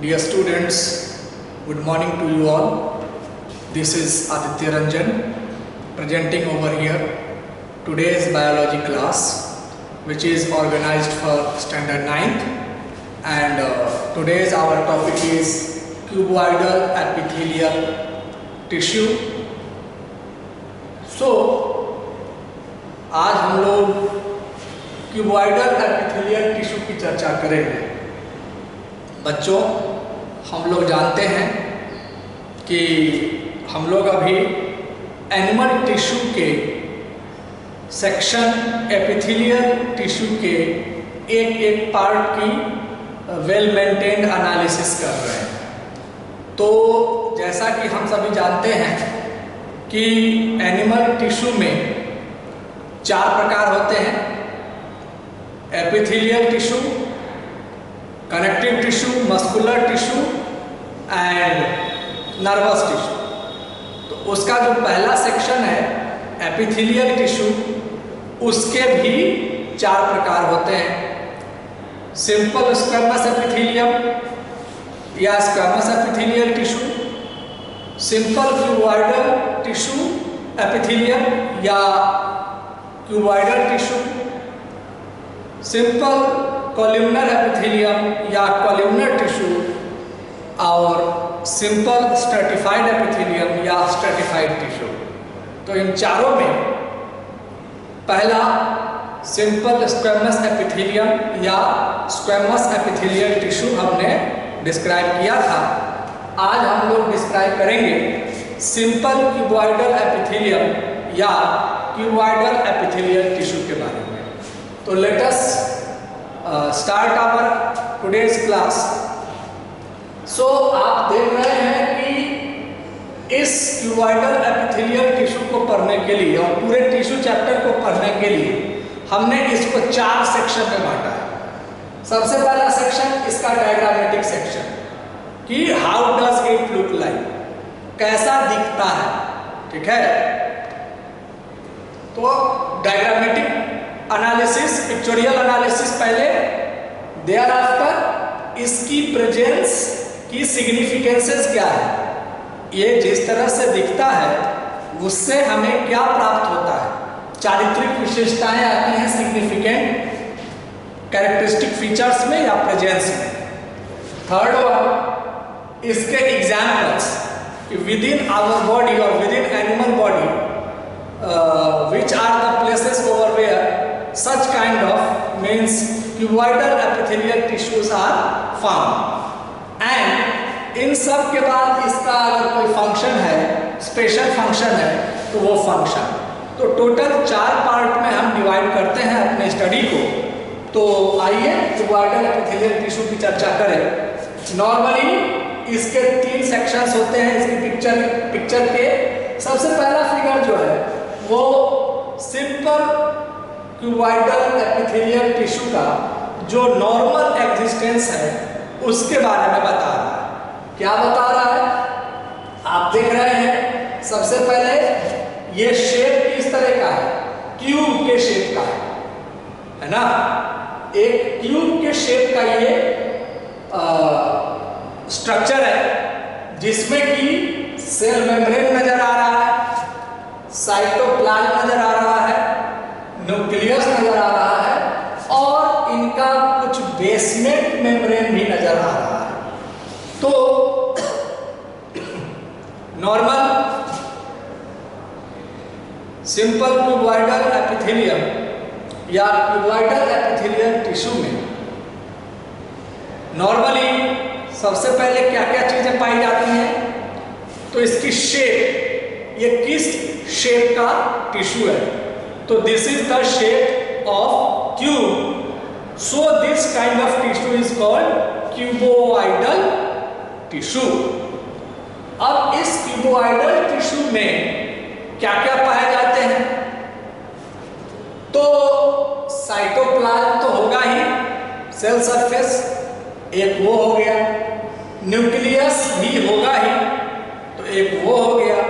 Dear students, good morning to you all. This is Aditya Ranjan presenting over here today's biology class, which is organized for standard 9th, and today's our topic is cuboidal epithelial tissue. So आज हम लोग cuboidal epithelial tissue की चर्चा करेंगे। बच्चों, हम लोग जानते हैं कि हम लोग अभी एनिमल टिश्यू के सेक्शन एपिथेलियल टिश्यू के एक एक पार्ट की वेल मेंटेन्ड एनालिसिस कर रहे हैं। तो जैसा कि हम सभी जानते हैं कि एनिमल टिश्यू में 4 प्रकार होते हैं: epithelial tissue, connective tissue, muscular tissue and nervous tissue. तो उसका जो पहला सेक्शन है एपिथेलियल टिश्यू, उसके भी 4 प्रकार होते हैं: सिंपल स्क्वेमस एपिथेलियम या squamous epithelial tissue, simple cuboidal tissue epithelium या cuboidal tissue, simple columnar epithelium या कॉलमनर टिश्यू, और सिंपल स्ट्रैटिफाइड एपिथेलियम या स्ट्रैटिफाइड टिश्यू। तो इन चारों में पहला सिंपल स्क्वेमस एपिथेलियम या स्क्वेमस एपिथेलियल टिश्यू हमने डिस्क्राइब किया था। आज हम लोग डिस्क्राइब करेंगे सिंपल क्यूबॉइडल एपिथेलियम या क्यूबॉइडल एपिथेलियल टिश्यू के बारे में। तो let us start our today's class. सो आप देख रहे हैं कि इस क्यूबॉइडल एपिथेलियल टिश्यू को पढ़ने के लिए और पूरे टिश्यू चैप्टर को पढ़ने के लिए हमने इसको 4 सेक्शन में बांटा है। सबसे पहला सेक्शन इसका डायग्रामेटिक सेक्शन कि how does it look like, कैसा दिखता है। ठीक है, तो डायग्रामेटिक एनालिसिस, पिक्चोरियल एनालिसिस पहले, देयर आफ्टर इसकी प्रेजेंस की सिग्निफिकेंसेस क्या है, ये जिस तरह से दिखता है उससे हमें क्या प्राप्त होता है, चारित्रिक विशेषताएं आती हैं सिग्निफिकेंट कैरेक्टरिस्टिक फीचर्स में या प्रेजेंस में। थर्ड वन, इसके एग्जाम्पल्स कि विद इन आवर बॉडी और within animal body which are the places over where such kind of means cuboidal epithelial tissues are found, and इन सब के बाद इसका अगर कोई फंक्शन है, स्पेशल फंक्शन है, तो वो फंक्शन। तो टोटल 4 पार्ट में हम डिवाइड करते हैं अपने स्टडी को। तो आइए क्यूबॉइडल एपिथेलियल टिश्यू की चर्चा करें। नॉर्मली इसके 3 सेक्शंस होते हैं इसकी पिक्चर के। सबसे पहला फिगर जो है वो सिंपल क्यूबॉइडल एपिथेलियल टिश्यू का जो नॉर्मल एग्जिस्टेंस है उसके बारे में बता रहा है। क्या बता रहा है आप देख रहे हैं। सबसे पहले ये शेप किस तरह का है, क्यूब के शेप का है ना। एक क्यूब के शेप का ये स्ट्रक्चर है जिसमें कि सेल मेम्ब्रेन नजर आ रहा है, साइटोप्लाज्म नजर आ रहा है, न्यूक्लियस नजर आ रहा है और इनका कुछ बेसमेंट मेम्ब्रेन भी नजर आ रहा है। तो नॉर्मल सिंपल क्यूबॉइडल एपिथेलियम या क्यूबॉइडल एपिथेलियल टिश्यू में नॉर्मली सबसे पहले क्या क्या चीजें पाई जाती हैं, तो इसकी शेप, ये किस शेप का टिश्यू है, तो this is the shape of cube. So this kind of tissue is called cuboidal tissue. अब इस क्यूबोइडल टिश्यू में क्या क्या पाए जाते हैं, तो साइटोप्लाज्म तो होगा ही, सेल सरफेस एक वो हो गया, न्यूक्लियस भी होगा ही, तो एक वो हो गया।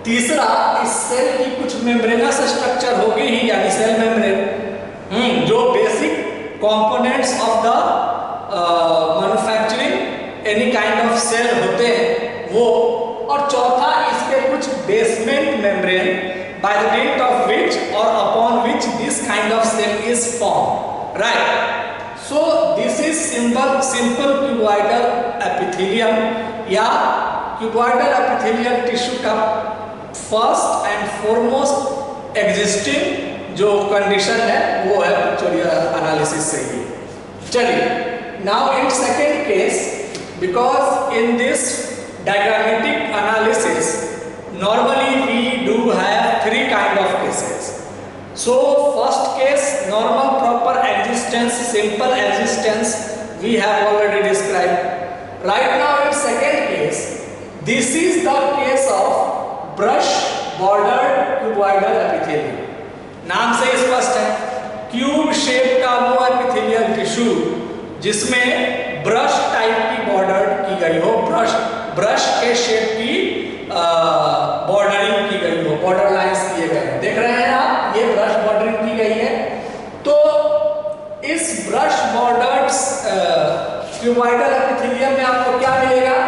तीसरा, इस सेल की कुछ मेम्ब्रेनस स्ट्रक्चर होगी ही, यानी सेल मेम्ब्रेन जो basic components of the manufacturing any kind of cell होते हैं वो, और चौथा इसके कुछ basement membrane by the dint of which or upon which this kind of cell is formed, right? So this is simple cuboidal epithelium या cuboidal epithelial tissue का first and foremost existing जो कंडीशन है वो है pictorial analysis से ही। चलिए, now in second case, because in this diagrammatic analysis normally we do have three kind of cases. So first case, normal proper existence, simple existence, we have already described. Right now in second case, this is the case of brush bordered cuboidal epithelium. नाम से स्पष्ट है, cube shape का वो epithelial tissue जिसमें brush type की border की गई हो, ब्रश के शेप की बॉर्डरिंग की गई हो, बॉर्डर लाइंस किए गए हैं। देख रहे हैं आप, ये ब्रश बॉर्डरिंग की गई है। तो इस ब्रश बॉर्डर्ड क्यूबॉइडल एपिथेलियम में आपको क्या मिलेगा?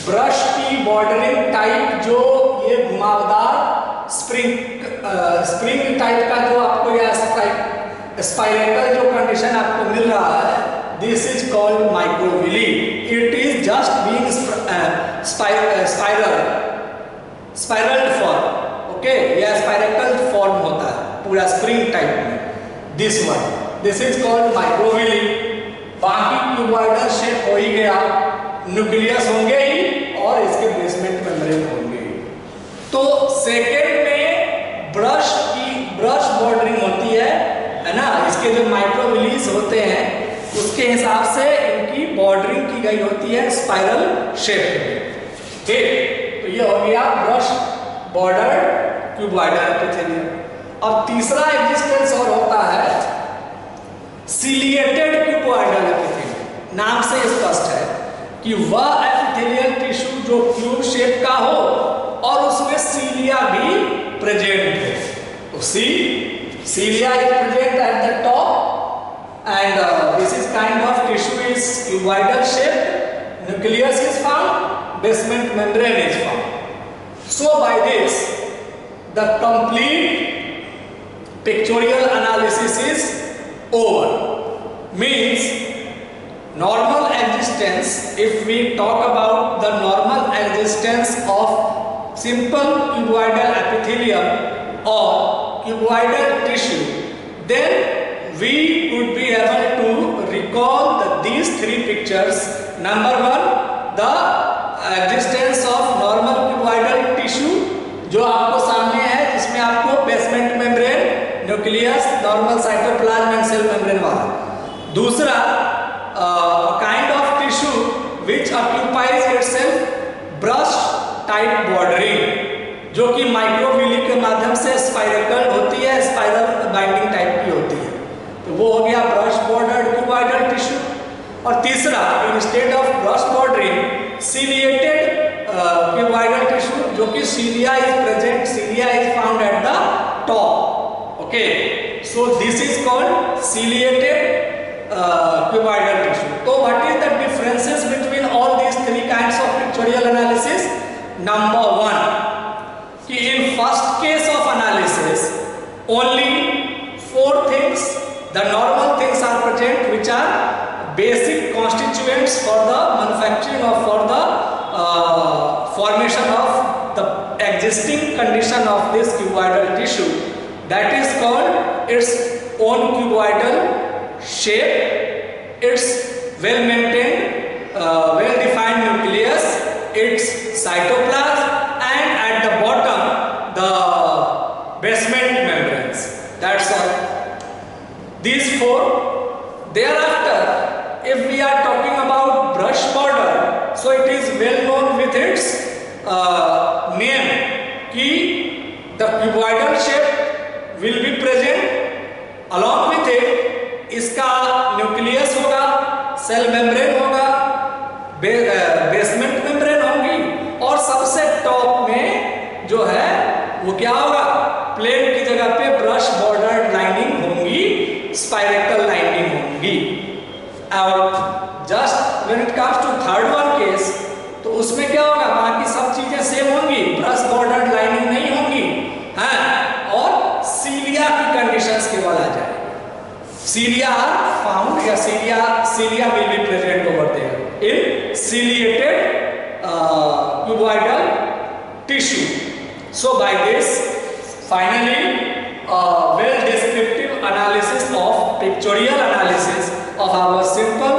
ब्रश की बॉर्डरिंग टाइप, जो ये घुमावदार स्प्रिंग टाइप का जो आपको या स्पाइरेकल जो कंडीशन आपको मिल रहा है, this is called microvilli. It is just being spiraled form, okay? यह स्पाइरेकल फॉर्म होता है पूरा स्प्रिंग टाइप में। this is called microvilli. बाकी क्यूबॉइडल शेप हो ही गया, न्यूक्लियस होंगे ही और इसके बेसमेंट मेम्ब्रेन होंगे। तो सेकेंड में ब्रश बॉर्डरिंग होती है ना, इसके जो माइक्रोविलीज होते हैं उसके हिसाब से इनकी बॉर्डरिंग की गई होती है स्पाइरल शेप में। ठीक, तो ये हो गया ब्रश बॉर्डर्ड क्यूबॉइडल एपिथेलियम। अब तीसरा एग्जिस्टेंस और होता है सिलिएटेड क्यूबॉइडल एपिथेलियम। नाम से स्पष्ट है कि वह एपिथेलियल टिश्यू जो क्यूब शेप का हो और उसमें सीलिया भी प्रेजेंट है। तो cilia is present at the top and this is kind of tissue is cuboidal shaped, nucleus is found, basement membrane is found. So by this the complete pictorial analysis is over. Means normal existence, if we talk about the normal existence of simple cuboidal epithelium or cuboidal tissue, then we would be able to recall these three pictures. Number one, the existence of normal cuboidal tissue जो आपको सामने है, जिसमें आपको basement membrane, nucleus, normal cytoplasm and cell membrane वाला। दूसरा, kind of tissue which occupies itself brush type bordering, जो कि माइक्रोविली के माध्यम से स्पाइरेकल होती है, स्पाइरल बाइंडिंग टाइप की होती है। तो वो हो गया ब्रश बॉर्डर्ड क्यूबॉइडल टिश्यू। और तीसरा, instead of brush bordering, ciliated cuboidal tissue, जो कि cilia is present, cilia is found at the top. Okay, so this is called ciliated cuboidal tissue. तो what is the differences between all these three kinds of pictorial analysis? Number one, कि in first case of analysis only four things, the normal things are present which are basic constituents for the manufacturing or for the formation of the existing condition of this cuboidal tissue. That is called its own cuboidal shape, its well maintained well defined nucleus, its cytoplasm, and at the bottom the basement membranes. That's all. These four. Thereafter, if we are talking about brush border, so it is well known with its name कि the cuboidal shape will be present, along with it इसका nucleus होगा, cell membrane होगा, basement membrane होगी, और सबसे top में जो है वो क्या होगा, प्लेन की जगह पे ब्रश बॉर्डर लाइनिंग होंगी, स्पाइरेकल होगी। और just when it comes to third one case, तो उसमें क्या होगा, बाकी सब चीजें सेम होंगी, ब्रश बॉर्डर लाइनिंग नहीं होंगी, हाँ, और सीलिया की कंडीशंस केवल आ जाएगी। सीलिया आर फाउंड या cilia will be present over there in ciliated cuboidal tissue. So by this, finally, well descriptive analysis of pictorial analysis of our simple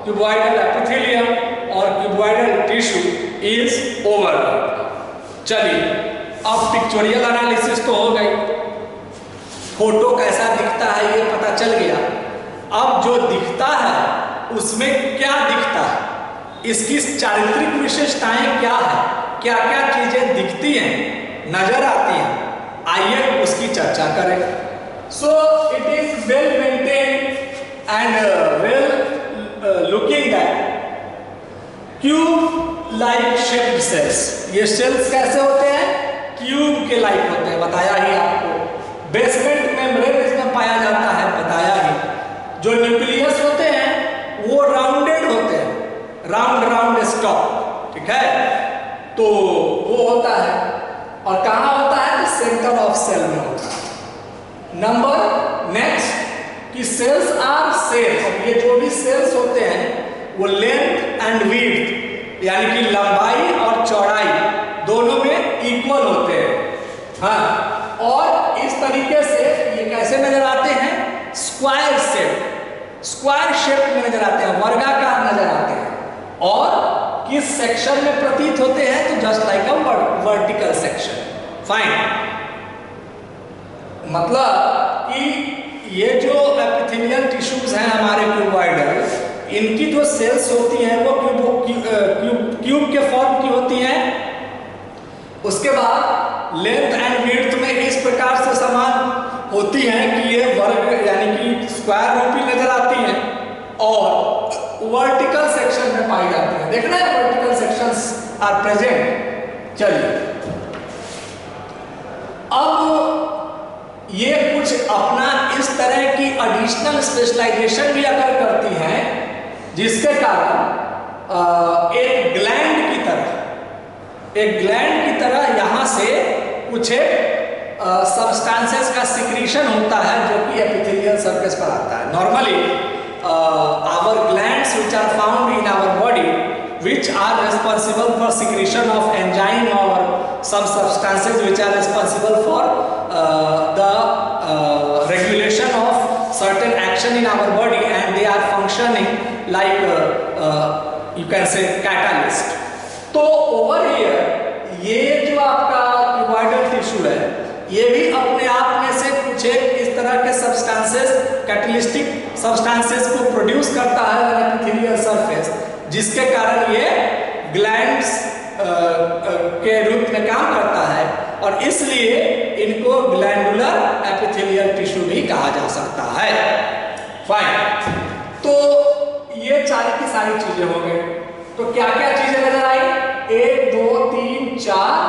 cuboidal epithelium or cuboidal tissue is over. चलिए, अब pictorial analysis तो हो गई, photo कैसा दिखता है ये पता चल गया। अब जो दिखता है उसमें क्या दिखता है, इसकी चारित्रिक विशेषताएं क्या है, क्या क्या चीजें दिखती हैं, नजर आती हैं, आइए उसकी चर्चा करें। So it is well maintained and well looking that cube like shaped cells. ये सेल्स कैसे होते हैं, क्यूब के लाइक होते हैं, बताया ही आपको। बेसमेंट मेम्ब्रेन इसमें पाया जाता है, बताया ही। जो न्यूक्लियस होते हैं वो राउंडेड होते हैं, राउंड स्टॉप, ठीक है, तो वो होता है। और कहाँ होता है, तो सेंटर ऑफ सेल में होता है। नंबर नेक्स्ट कि सेल्स आर सेल्स, और ये जो भी सेल्स होते हैं वो लेंथ एंड विड्थ यानी कि लंबाई और चौड़ाई दोनों में इक्वल होते हैं, हाँ। और इस तरीके से ये कैसे नजर आते हैं, स्क्वायर शेप में नजर आते हैं, वर्गाकार नजर आते हैं। और किस सेक्शन में प्रतीत होते हैं, तो just like a vertical section. Fine, मतलब कि ये जो एपिथेलियल टिश्यूज हैं हमारे क्यूबॉइडल, इनकी जो सेल्स होती हैं वो क्यूब के फॉर्म की होती हैं। उसके बाद लेंथ एंड विड्थ में इस प्रकार से समान होती हैं कि ये वर्ग यानी कि स्क्वायर रूपी नजर आती हैं और वर्टिकल सेक्शन में पाई जाती है। देखना है वर्टिकल सेक्शंस आर प्रेजेंट। चलिए, अब ये कुछ अपना इस तरह की एडिशनल स्पेशलाइजेशन भी अगर करती हैं, जिसके कारण एक ग्लैंड की तरह यहां से कुछ सब्सटेंसेस का सिक्रीशन होता है जो कि एपिथेलियल सरफेस पर आता है। Normally our glands which are found in our body which are responsible for secretion of enzyme or some substances which are responsible for the regulation of certain action in our body, and they are functioning like you can say catalyst. तो over here ये जो आपका cuboidal tissue है ये भी अपने आप में से कुछ एक इस तरह के सब्सटेंसेस, कैटलिस्टिक सब्सटेंसेस को प्रोड्यूस करता है एपिथेलियल सरफेस, जिसके कारण ये ग्लैंड्स के रूप में काम करता है और इसलिए इनको ग्लैंडुलर एपिथेलियल टिश्यू भी कहा जा सकता है। फाइन, तो ये सारी की सारी चीजें हो गई। तो क्या क्या चीजें नजर आई, 1 2 3 4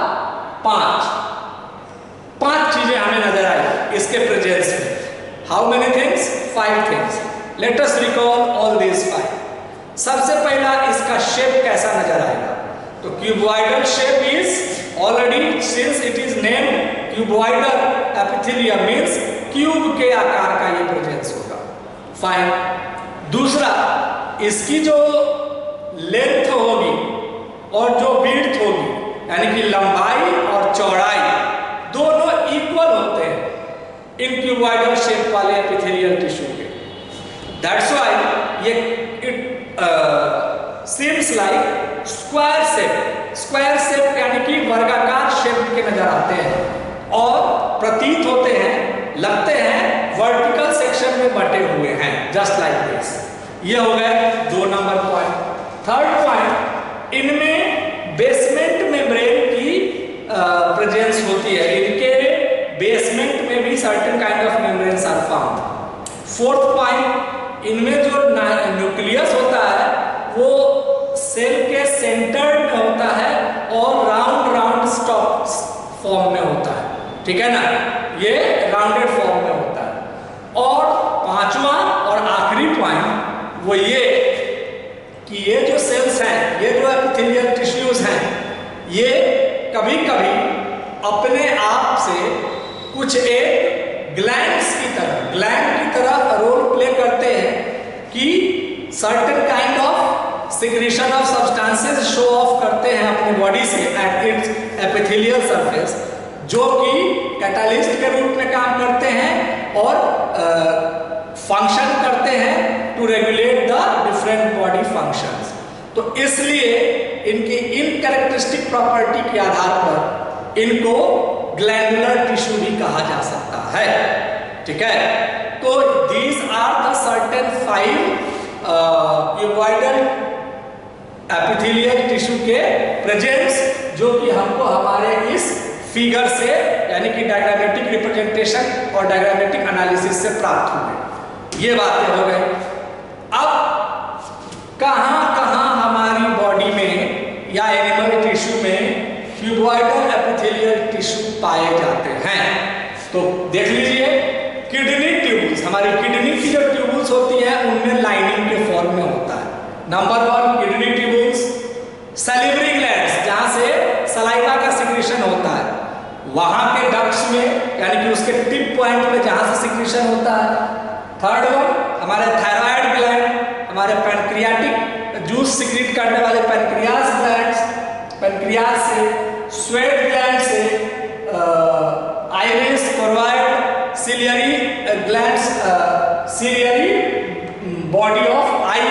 5 चीजें हमें नजर आई इसके प्रेजेंस में। How many things, 5 things. Let us recall all these 5। सबसे पहला इसका शेप कैसा नजर आएगा, तो cuboidal shape is already since it is named cuboidal epithelium means cube के आकार का ये प्रेजेंस होगा। फाइन, दूसरा इसकी जो लेंथ होगी और जो विड्थ होगी यानी कि लंबाई और चौड़ाई दोनों इक्वल होते हैं इन क्यूबॉइडल शेप वाले एपिथेलियल टिश्यू के। दैट्स व्हाई ये it seems like square shape यानी कि वर्गाकार शेप के नजर आते हैं और प्रतीत होते हैं, लगते हैं वर्टिकल सेक्शन में बटे हुए हैं, जस्ट लाइक दिस। ये हो गए 2 नंबर पॉइंट। थर्ड पॉइंट, इनमें बेसमेंट मेम्ब्रेन की प्रेजेंस होती है, इनके बेसमेंट में भी certain kind of membranes are found. Fourth point, इनमें जो न्यूक्लियस होता है वो सेल के सेंटर में होता है और राउंड स्टॉप फॉर्म में होता है, ठीक है ना, ये राउंडेड फॉर्म में होता है। और पांचवा और आखिरी पॉइंट वो ये कि ये जो सेल्स हैं, ये जो एपिथेलियल टिश्यूज हैं, ये कभी कभी अपने आप से कुछ एक ग्लैंड्स की तरह रोल प्ले करते हैं कि certain kind of secretion of substances show off करते हैं अपनी बॉडी से एट इट्स एपिथेलियल सरफेस, जो कि कैटालिस्ट के रूप में काम करते हैं और फंक्शन करते हैं to regulate the different body functions. तो इसलिए इनकी इन कैरेक्टरिस्टिक प्रॉपर्टी के आधार पर इनको ग्लैंडुलर टिश्यू भी कहा जा सकता है। ठीक है, तो these are the certain 5 cuboidal epithelial tissue के प्रेजेंस, जो कि हमको हमारे इस फिगर से यानी कि डायग्रामेटिक रिप्रेजेंटेशन और डायग्रामेटिक एनालिसिस से प्राप्त हुए। ये बातें हो गई। अब कहां हमारी बॉडी में या एनिमल टिश्यू में क्यूबॉइडल एपिथेलियल टिश्यू पाए जाते हैं? तो देख लीजिए, किडनी ट्यूबुल्स, हमारी किडनी की जो ट्यूबुल्स होती है उनमें लाइनिंग के फॉर्म में होता है। Number 1 kidney tubules. Salivary glands, जहां से सलाइवा का सिक्रीशन होता है, वहां के डक्ट्स में यानी कि उसके टिप पॉइंट पे जहां से सिक्रीशन होता है। थर्ड वन हमारे थायराइड ग्लैंड, हमारे पैनक्रियाटिक जूस सिक्रीट करने वाले पैनक्रियास ग्लैंड्स, पैनक्रियास से, स्वेट ग्लैंड से, iris, choroid, ciliary glands, ciliary body of eye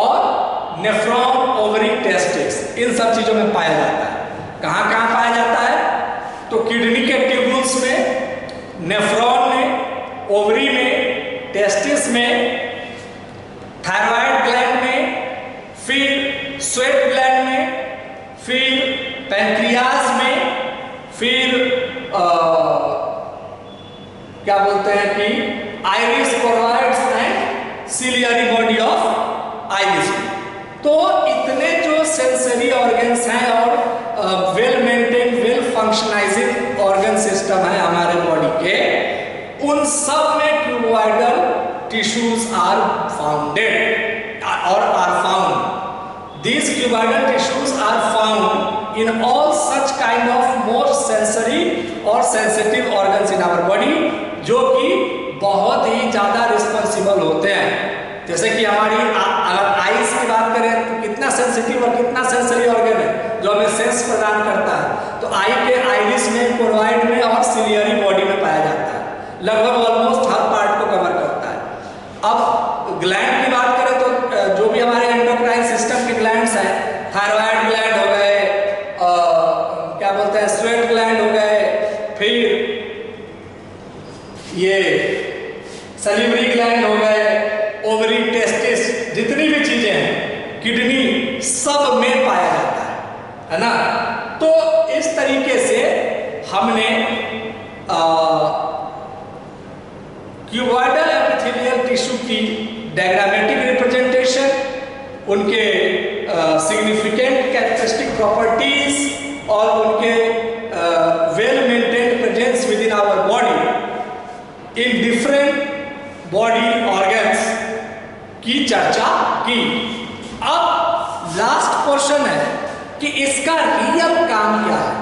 और नेफ्रॉन, ओवरी, टेस्टिस, इन सब चीजों में पाया जाता है। कहां पाया जाता है? तो किडनी के ट्यूबुल्स में, नेफ्रॉन में, ओवरी में, टेस्टिस में, थायराइड ग्लैंड में, फिर स्वेट ग्लैंड में, फिर पैनक्रियास में, फिर क्या बोलते हैं कि iris, choroids and ciliary body of iris. तो इतने जो सेंसरी ऑर्गन्स हैं और well maintain, well functionizing organ system है हमारे बॉडी के, उन सब में क्यूबॉइडल टिश्यूज आर फाउंडेड और are found. These cuboidal tissues are found in all such kind of more sensory और sensitive organs in our body, जो कि बहुत ही ज़्यादा रिस्पॉन्सिबल होते हैं। जैसे कि हमारी अगर आईज की बात करें तो कितना सेंसिटिव और कितना सेंसरी ऑर्गन है जो हमें सेंस प्रदान करता है। तो आई के आइरिस में, कोरोइड में और सिलियरी बॉडी में पाया जाता है, लगभग ऑलमोस्ट हर पार्ट को कवर करता है। अब ग्लैंड की बात करें तो जो भी हमारे एंडोक्राइन सिस्टम के ग्लैंड्स हैं, थायराइड ग्लैंड हो गए, क्या बोलते हैं, स्वेट ग्लैंड हो गए, फिर ये सैलिवरी ग्लैंड हो गए, ओवरी, टेस्टिस, जितनी भी चीजें हैं, किडनी, सब में पाया जाता है ना। तो इस तरीके से हमने क्यूबॉइडल एपिथेलियल टिश्यू की डायग्रामेटिक रिप्रेजेंटेशन, उनके सिग्निफिकेंट कैरेक्टरिस्टिक प्रॉपर्टीज और उनके well maintained presence within our body in different body organs की चर्चा की। अब लास्ट पोर्शन है कि इसका रियल काम क्या है।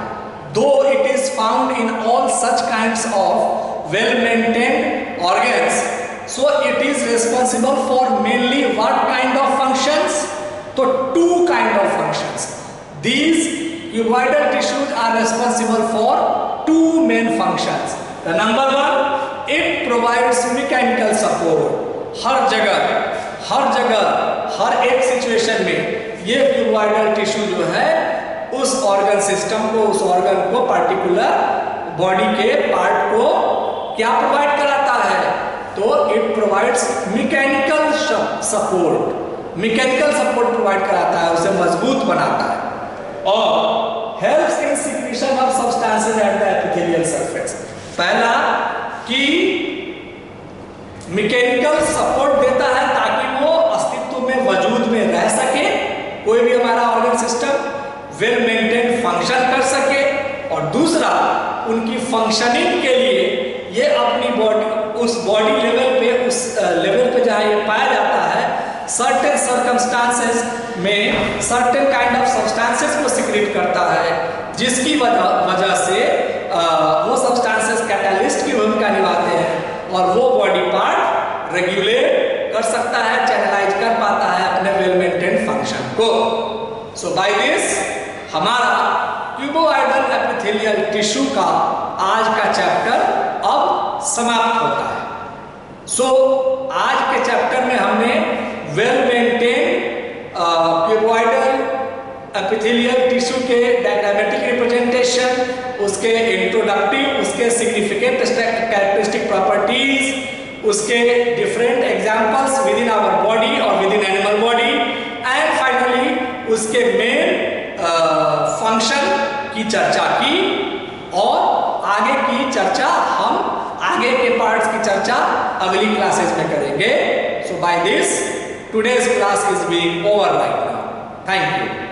दो it is found in all such kinds of well maintained organs, so it is responsible for mainly what kind of functions? So two kind of functions. These cuboidal tissues are responsible for two main functions. The number one, it provides mechanical support. हर जगह हर एक situation में ये cuboidal tissue जो है उस organ system को, उस organ को, पार्टिकुलर बॉडी के पार्ट को क्या प्रोवाइड कराता है? तो it provides mechanical support provide कराता है, उसे मजबूत बनाता है और helps in secretion of substances at the epithelial surface. पहला कि मैकेनिकल सपोर्ट देता है ताकि वो अस्तित्व में, वजूद में रह सके, कोई भी हमारा organ system well maintain function कर सके। और दूसरा, उनकी फंक्शनिंग के लिए ये अपनी बॉडी, उस बॉडी लेवल पे, उस लेवल पे जहाँ ये पाया जाता है, सर्टेन सर्कमस्टांसेस में सर्टेन काइंड ऑफ सब्सटेंसेस को सिक्रेट करता है, जिसकी वजह से वो सब्सटेंसेस कैटालिस्ट की भूमिका निभाते हैं और वो बॉडी पार्ट रेगुलेट कर सकता है, चैनलाइज कर पाता है अपने वेल मेंटेन्ड फंक्शन को। सो बाय दिस हमारा क्यूबोइडल एपिथेलियल टिश्यू का आज का चैप्टर अब समाप्त होता है। आज के चैप्टर में हमने well maintain cuboidal epithelial tissue के डायग्रामेटिक रिप्रेजेंटेशन, उसके इंट्रोडक्टिव, उसके सिग्निफिकेंट कैरेक्टरिस्टिक प्रॉपर्टीज, उसके different examples within our body और within animal body, and finally उसके मेन फंक्शन की चर्चा की, और आगे की चर्चा हम आगे के पार्ट्स की चर्चा अगली क्लासेस में करेंगे। So by this today's class is being over right now. Thank you.